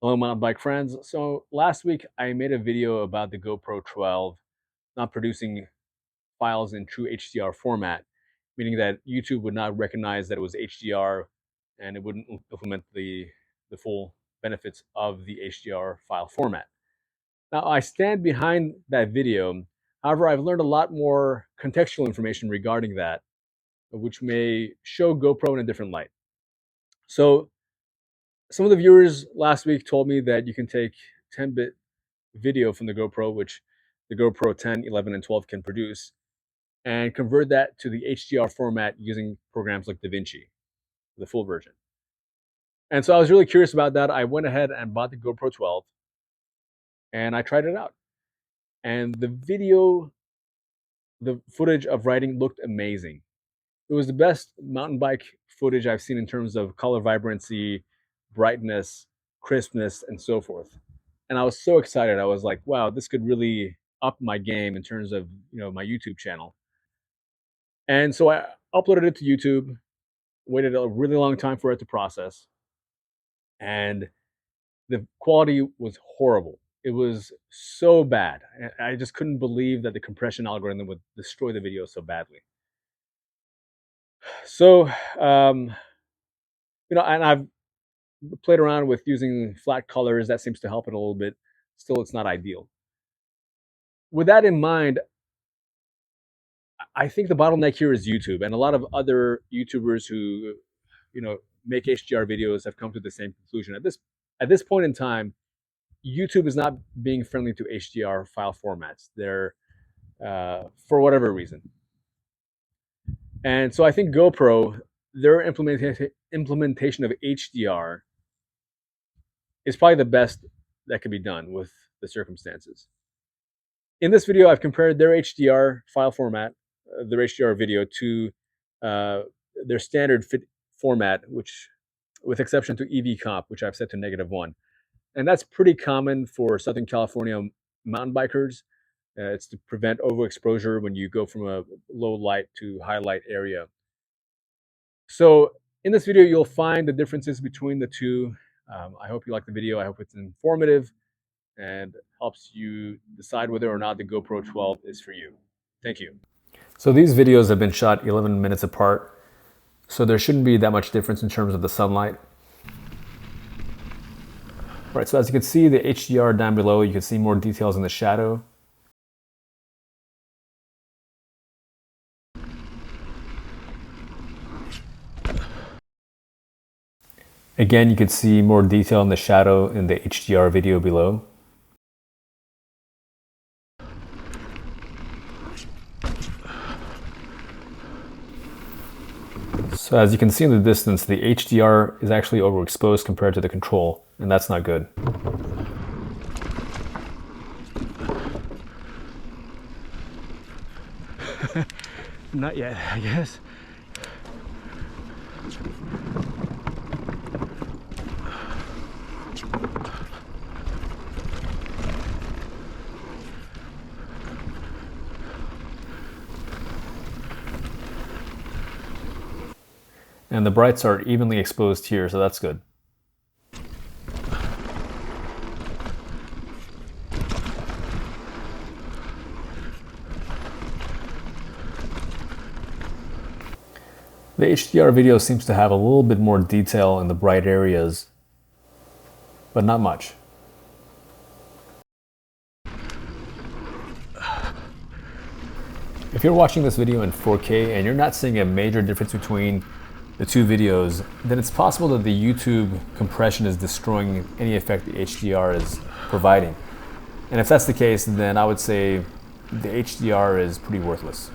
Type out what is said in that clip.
Hello, mountain bike friends. So last week I made a video about the GoPro 12 not producing files in true HDR format, meaning that YouTube would not recognize that it was HDR and it wouldn't implement the full benefits of the HDR file format. Now I stand behind that video. However, I've learned a lot more contextual information regarding that, which may show GoPro in a different light. So some of the viewers last week told me that you can take 10-bit video from the GoPro, which the GoPro 10, 11, and 12 can produce, and convert that to the HDR format using programs like DaVinci, the full version. And so I was really curious about that. I went ahead and bought the GoPro 12 and I tried it out. And the footage of riding looked amazing. It was the best mountain bike footage I've seen in terms of color vibrancy, brightness, crispness, and so forth. And I was so excited. I was like, wow, this could really up my game in terms of my YouTube channel. And so I uploaded it to YouTube, waited a really long time for it to process, and the quality was horrible. It was so bad. I just couldn't believe that the compression algorithm would destroy the video so badly. So, and I've played around with using flat colors. That seems to help it a little bit. Still, it's not ideal. With that in mind, I think the bottleneck here is YouTube, and a lot of other YouTubers who, make HDR videos have come to the same conclusion. At this point in time, YouTube is not being friendly to HDR file formats. They're for whatever reason, and so I think GoPro, their implementation of HDR is probably the best that could be done with the circumstances. In this video, I've compared their HDR file format, their HDR video, to their standard fit format, which, with exception to EV comp, which I've set to -1. And that's pretty common for Southern California mountain bikers. It's to prevent overexposure when you go from a low light to high light area. So in this video, you'll find the differences between the two. I hope you like the video. I hope it's informative and helps you decide whether or not the GoPro 12 is for you. Thank you. So these videos have been shot 11 minutes apart, so there shouldn't be that much difference in terms of the sunlight. All right, so as you can see, the HDR down below, you can see more details in the shadow. Again, you can see more detail in the shadow in the HDR video below. So as you can see in the distance, the HDR is actually overexposed compared to the control, and that's not good. Not yet, I guess. And the brights are evenly exposed here, so that's good. The HDR video seems to have a little bit more detail in the bright areas, but not much. If you're watching this video in 4K and you're not seeing a major difference between the two videos, then it's possible that the YouTube compression is destroying any effect the HDR is providing. And if that's the case, then I would say the HDR is pretty worthless.